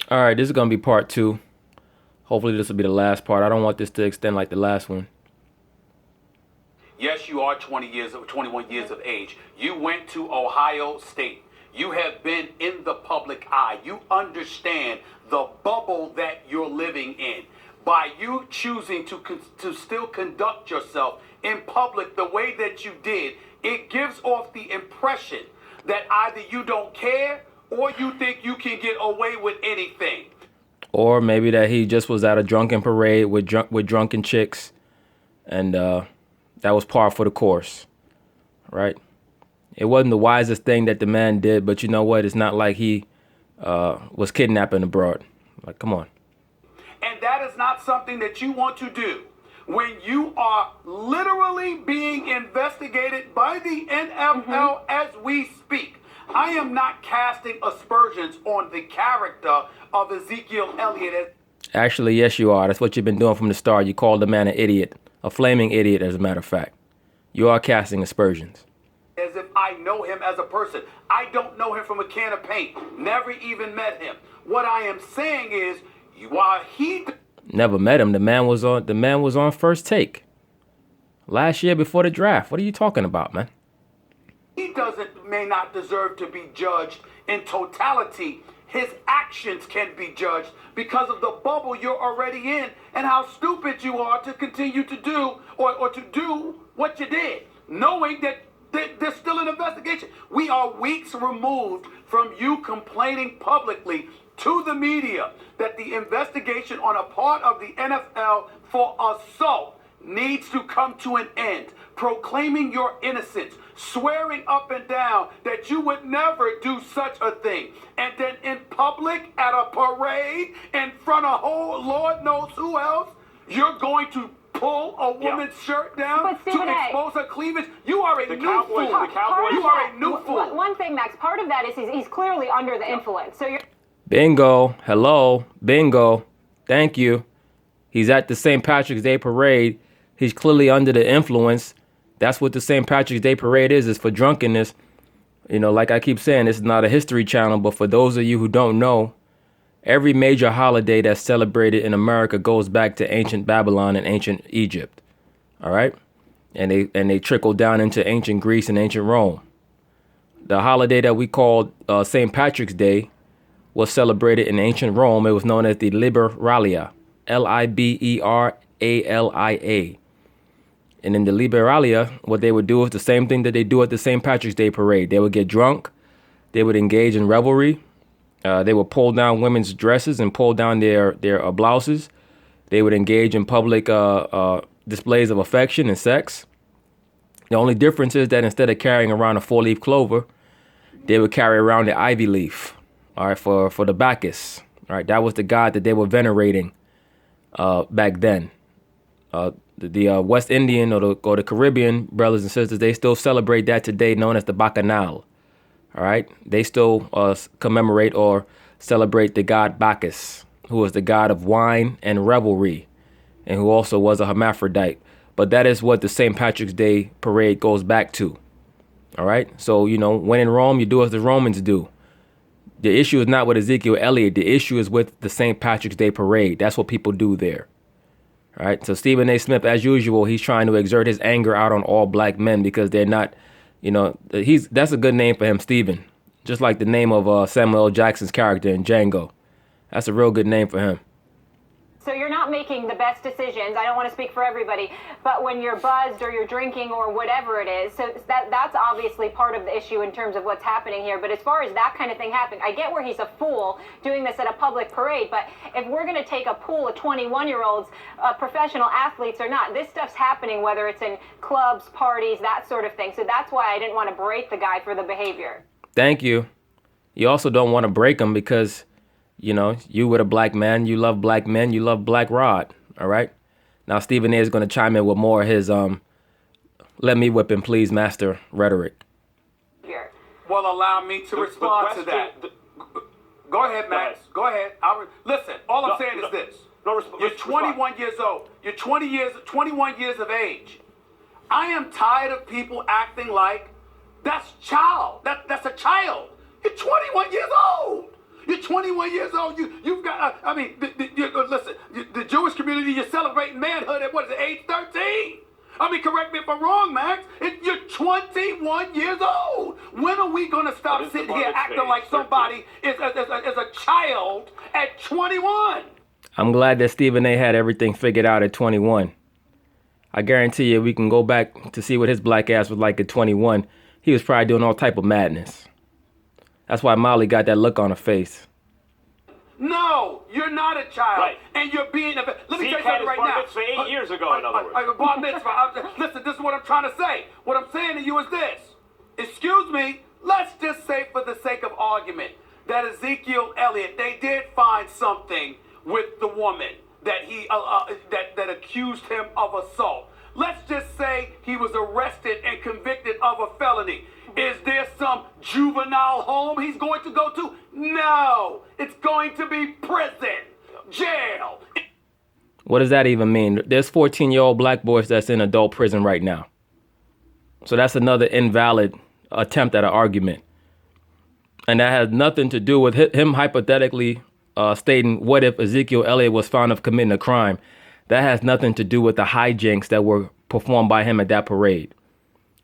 All right, this is gonna be part two. Hopefully, this will be the last part. I don't want this to extend like the last one. Yes, you are 21 years of age. You went to Ohio State. You have been in the public eye. You understand the bubble that you're living in. By you choosing to still conduct yourself in public the way that you did, it gives off the impression that either you don't care or you think you can get away with anything. Or maybe that he just was at a drunken parade with drunken chicks, and that was par for the course, right? It wasn't the wisest thing that the man did, but you know what? It's not like he was kidnapping abroad. Like, come on. And that is not something that you want to do when you are literally being investigated by the NFL as we speak. I am not casting aspersions on the character of Ezekiel Elliott. Actually, yes, you are. That's what you've been doing from the start. You called the man an idiot, a flaming idiot, as a matter of fact. You are casting aspersions. As if I know him as a person. I don't know him from a can of paint. Never even met him. What I am saying is, while he never met him, the man was on First Take last year before the draft. What are you talking about, man? He may not deserve to be judged in totality. His actions can be judged because of the bubble you're already in and how stupid you are to continue to do or to do what you did, knowing that there's still an investigation. We are weeks removed from you complaining publicly to the media that the investigation on a part of the NFL for assault needs to come to an end, proclaiming your innocence, swearing up and down that you would never do such a thing. And then in public, at a parade, in front of whole Lord knows who else, you're going to pull a woman's shirt down to expose her cleavage. You are a new fool. You are a new fool. One thing, Max, part of that is he's clearly under the influence. So you're... Bingo. Hello. Bingo. Thank you. He's at the St. Patrick's Day parade. He's clearly under the influence. That's what the St. Patrick's Day parade is for drunkenness. You know, like I keep saying, this is not a history channel, but for those of you who don't know, every major holiday that's celebrated in America goes back to ancient Babylon and ancient Egypt. All right? And they trickle down into ancient Greece and ancient Rome. The holiday that we call St. Patrick's Day was celebrated in ancient Rome. It was known as the Liberalia, Liberalia. And in the Liberalia, what they would do is the same thing that they do at the St. Patrick's Day parade. They would get drunk. They would engage in revelry. They would pull down women's dresses and pull down their blouses. They would engage in public displays of affection and sex. The only difference is that instead of carrying around a 4-leaf clover, they would carry around the ivy leaf. All right, for the Bacchus. All right, that was the god that they were venerating back then. The West Indian or the Caribbean brothers and sisters, they still celebrate that today, known as the Bacchanal. All right, they still commemorate or celebrate the god Bacchus, who was the god of wine and revelry, and who also was a hermaphrodite. But that is what the St. Patrick's Day parade goes back to. All right, so you know, when in Rome, you do as the Romans do. The issue is not with Ezekiel Elliott. The issue is with the St. Patrick's Day parade. That's what people do there. All right. So Stephen A. Smith, as usual, he's trying to exert his anger out on all black men because they're not, you know, that's a good name for him, Stephen. Just like the name of Samuel L. Jackson's character in Django. That's a real good name for him. So you're not making the best decisions. I don't want to speak for everybody, but when you're buzzed or you're drinking or whatever it is, so that's obviously part of the issue in terms of what's happening here. But as far as that kind of thing happening, I get where he's a fool doing this at a public parade, but if we're going to take a pool of 21-year-olds, professional athletes or not, this stuff's happening whether it's in clubs, parties, that sort of thing. So that's why I didn't want to break the guy for the behavior. Thank you. You also don't want to break him because, you know, you with a black man, you love black men, you love Black Rod, all right? Now, Stephen A. is going to chime in with more of his, let me whip him, please, master rhetoric. Here. Well, allow me to respond to that. Go ahead, Max. Go ahead. Listen, all I'm saying is this. You're 21 years old. You're 21 years of age. I am tired of people acting like that's a child. You're 21 years old. You're 21 years old. You've got. Listen. The Jewish community, you're celebrating manhood at what is it, age 13? I mean, correct me if I'm wrong, Max. You're 21 years old. When are we gonna stop sitting here acting like somebody is a child at 21? I'm glad that Stephen A. had everything figured out at 21. I guarantee you, we can go back to see what his black ass was like at 21. He was probably doing all type of madness. That's why Molly got that look on her face. No, you're not a child, right. And you're being. Let me tell you Zeke had something his right bar now. mitzvah 8 years ago, in other words. Bar mitzvah. Listen, this is what I'm trying to say. What I'm saying to you is this. Excuse me. Let's just say, for the sake of argument, that Ezekiel Elliott, they did find something with the woman that he that accused him of assault. Let's just say he was arrested and convicted of a felony. Is there some juvenile home he's going to go to? No. It's going to be prison, jail. What does that even mean? There's 14-year-old black boys that's in adult prison right now. So that's another invalid attempt at an argument. And that has nothing to do with him hypothetically stating what if Ezekiel Elliott was found of committing a crime. That has nothing to do with the hijinks that were performed by him at that parade.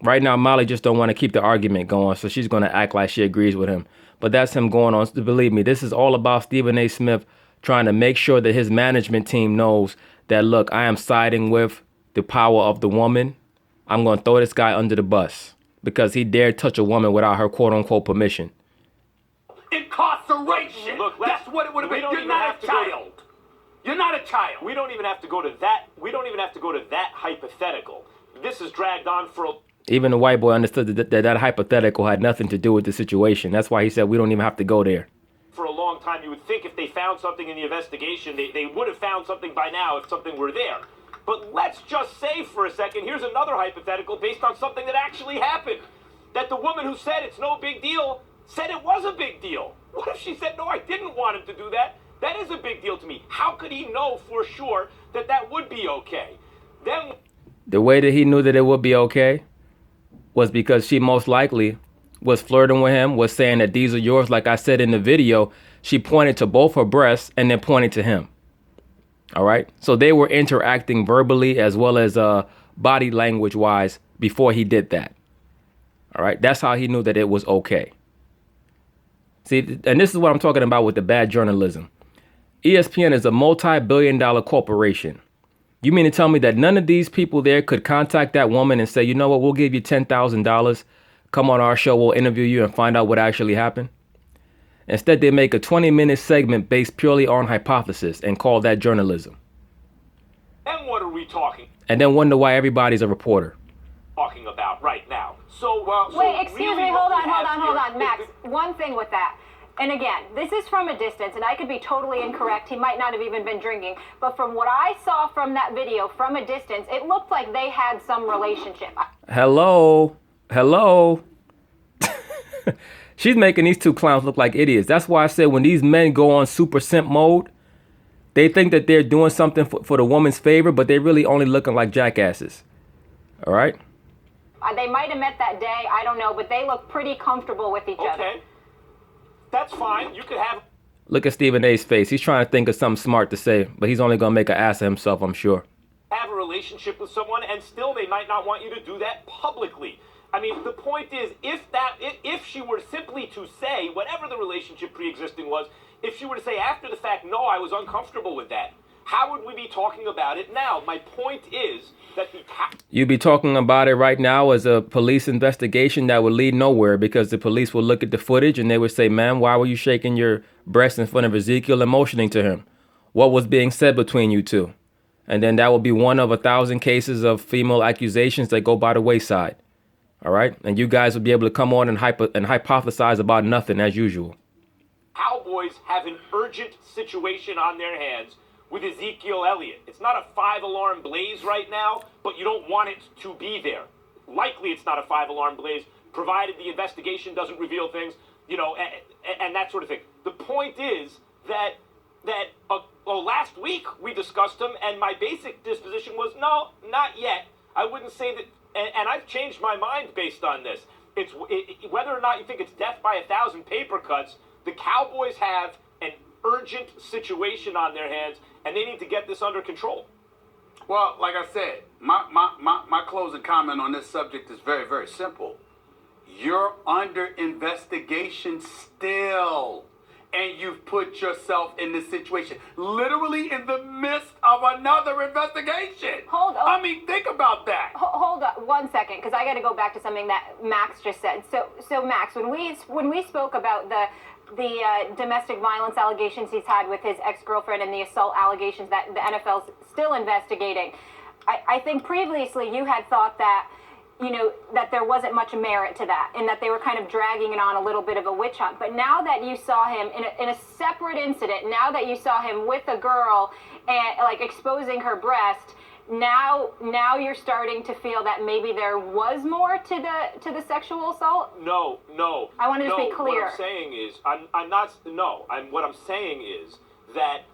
Right now, Molly just don't want to keep the argument going, so she's going to act like she agrees with him. But that's him going on. Believe me, this is all about Stephen A. Smith trying to make sure that his management team knows that, look, I am siding with the power of the woman. I'm going to throw this guy under the bus because he dared touch a woman without her quote-unquote permission. Incarceration. Look, that's what it would have been. You're not a child. You're not a child. We don't even have to go to that. We don't even have to go to that hypothetical. This is dragged on for a... Even the white boy understood that hypothetical had nothing to do with the situation. That's why he said we don't even have to go there. For a long time, you would think if they found something in the investigation, they would have found something by now if something were there. But let's just say for a second, here's another hypothetical based on something that actually happened. That the woman who said it's no big deal said it was a big deal. What if she said, no, I didn't want him to do that? That is a big deal to me. How could he know for sure that that would be okay? Then the way that he knew that it would be okay was because she most likely was flirting with him, was saying that these are yours. Like I said in the video, she pointed to both her breasts and then pointed to him. All right. So they were interacting verbally as well as body language wise before he did that. All right. That's how he knew that it was okay. See, and this is what I'm talking about with the bad journalism. ESPN is a multi-billion-dollar corporation. You mean to tell me that none of these people there could contact that woman and say, you know what, we'll give you $10,000. Come on our show, we'll interview you and find out what actually happened. Instead, they make a 20-minute segment based purely on hypothesis and call that journalism. And what are we talking? And then wonder why everybody's a reporter. Talking about right now. Wait, excuse me, hold on, Max. One thing with that. And again, this is from a distance, and I could be totally incorrect. He might not have even been drinking. But from what I saw from that video from a distance, it looked like they had some relationship. Hello. She's making these two clowns look like idiots. That's why I said when these men go on super simp mode, they think that they're doing something for the woman's favor, but they're really only looking like jackasses. All right? They might have met that day. I don't know, but they look pretty comfortable with each other. Okay. That's fine. You could have... Look at Stephen A's face. He's trying to think of something smart to say, but he's only going to make an ass of himself, I'm sure. Have a relationship with someone, and still they might not want you to do that publicly. I mean, the point is, if she were simply to say, whatever the relationship pre-existing was, if she were to say after the fact, no, I was uncomfortable with that, how would we be talking about it now? My point is that you'd be talking about it right now as a police investigation that would lead nowhere, because the police will look at the footage and they would say, man, why were you shaking your breast in front of Ezekiel and motioning to him? What was being said between you two? And then that would be one of 1,000 cases of female accusations that go by the wayside. All right. And you guys would be able to come on and hypothesize about nothing as usual. Cowboys have an urgent situation on their hands with Ezekiel Elliott. It's not a 5-alarm blaze right now, but you don't want it to be there. Likely it's not a 5-alarm blaze, provided the investigation doesn't reveal things, and that sort of thing. The point is that last week we discussed them, and my basic disposition was, no, not yet. I wouldn't say that, and I've changed my mind based on this. Whether or not you think it's death by 1,000 paper cuts, The Cowboys have an urgent situation on their hands, and they need to get this under control. Well, like I said, my closing comment on this subject is very, very simple. You're under investigation still. And you've put yourself in this situation, literally in the midst of another investigation. Hold on. I mean, think about that. Hold on 1 second, because I got to go back to something that Max just said. So Max, when we spoke about the domestic violence allegations he's had with his ex-girlfriend and the assault allegations that the NFL's still investigating, I think previously you had thought that, that there wasn't much merit to that and that they were kind of dragging it on a little bit of a witch hunt. But now that you saw him in a separate incident, now that you saw him with a girl and like exposing her breast, now you're starting to feel that maybe there was more to the sexual assault? No. I want to just be clear. What I'm saying is, what I'm saying is that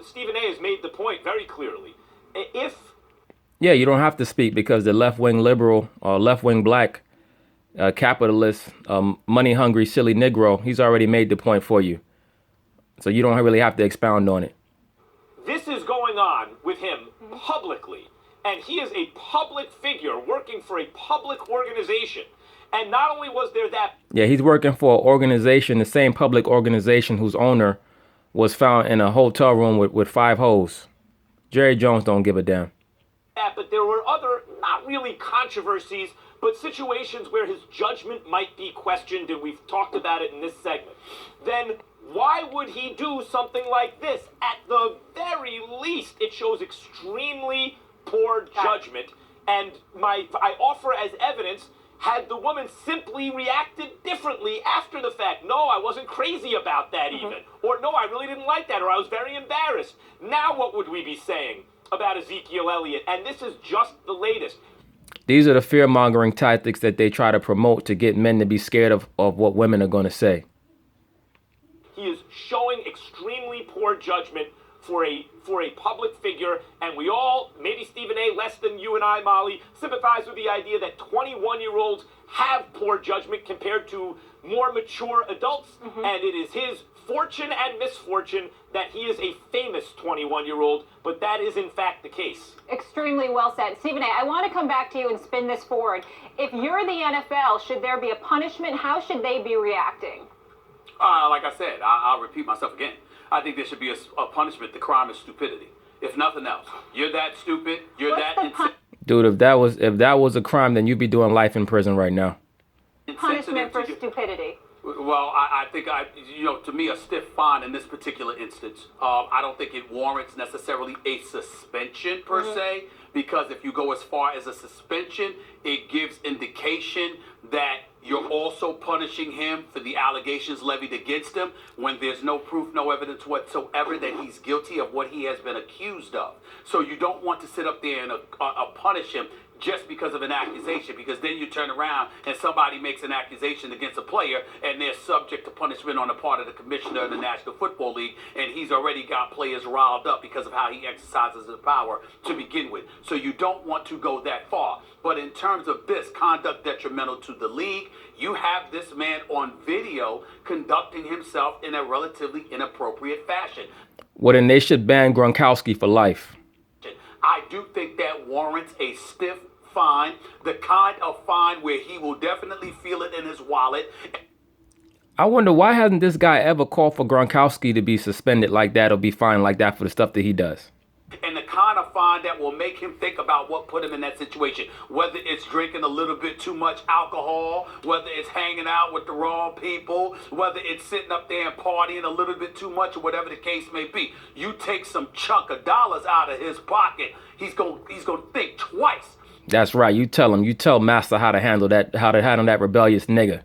Stephen A has made the point very clearly. Yeah, you don't have to speak because the left-wing liberal or left-wing black capitalist, money-hungry, silly Negro, he's already made the point for you. So you don't really have to expound on it. This is going on with him publicly, and he is a public figure working for a public organization. And not only was there that... Yeah, he's working for an organization, the same public organization whose owner was found in a hotel room with 5 hoes. Jerry Jones don't give a damn. But there were other, not really controversies, but situations where his judgment might be questioned, and we've talked about it in this segment. Then why would he do something like this? At the very least, it shows extremely poor judgment. And I offer as evidence, had the woman simply reacted differently after the fact. No, I wasn't crazy about that even. Or no, I really didn't like that, or I was very embarrassed. Now what would we be saying about Ezekiel Elliott? And this is just the latest. These are the fear-mongering tactics that they try to promote to get men to be scared of what women are going to say. He is showing extremely poor judgment for a public figure, and we all, maybe Stephen A. less than you and I, Molly, sympathize with the idea that 21-year-olds have poor judgment compared to more mature adults, and it is his fortune and misfortune that he is a famous 21-year-old, but that is in fact the case. Extremely well said. Stephen A., I want to come back to you and spin this forward. If you're the NFL, should there be a punishment? How should they be reacting? Like I said, I'll repeat myself again. I think there should be a punishment. The crime is stupidity. If nothing else, you're that stupid. You're that insane. Dude, if that was a crime, then you'd be doing life in prison right now. Punishment for stupidity. Well, I think to me, a stiff fine in this particular instance. I don't think it warrants necessarily a suspension per se, because if you go as far as a suspension, it gives indication that you're also punishing him for the allegations levied against him when there's no proof, no evidence whatsoever that he's guilty of what he has been accused of. So you don't want to sit up there and punish him just because of an accusation, because then you turn around and somebody makes an accusation against a player and they're subject to punishment on the part of the commissioner of the National Football League, and he's already got players riled up because of how he exercises his power to begin with. So you don't want to go that far. But in terms of this conduct detrimental to the league, you have this man on video conducting himself in a relatively inappropriate fashion. Well, then they should ban Gronkowski for life. I do think that warrants a stiff fine, the kind of fine where he will definitely feel it in his wallet. I wonder, why hasn't this guy ever called for Gronkowski to be suspended like that or be fined like that for the stuff that he does? And the kind of fine that will make him think about what put him in that situation, whether it's drinking a little bit too much alcohol, whether it's hanging out with the wrong people, whether it's sitting up there and partying a little bit too much, or whatever the case may be. You take some chunk of dollars out of his pocket, he's gonna think twice. That's right. You tell Master how to handle that rebellious nigga,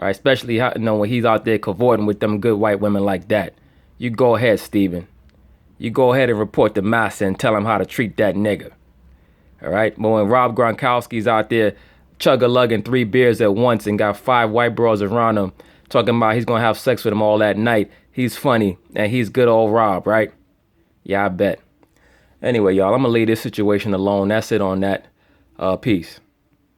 right? Especially when he's out there cavorting with them good white women like that. You go ahead, Steven. You go ahead and report to Master and tell him how to treat that nigga. All right? But when Rob Gronkowski's out there chug-a-lugging 3 beers at once and got 5 white bros around him talking about he's going to have sex with him all that night, he's funny and he's good old Rob, right? Yeah, I bet. Anyway, y'all, I'm going to leave this situation alone. That's it on that. Peace.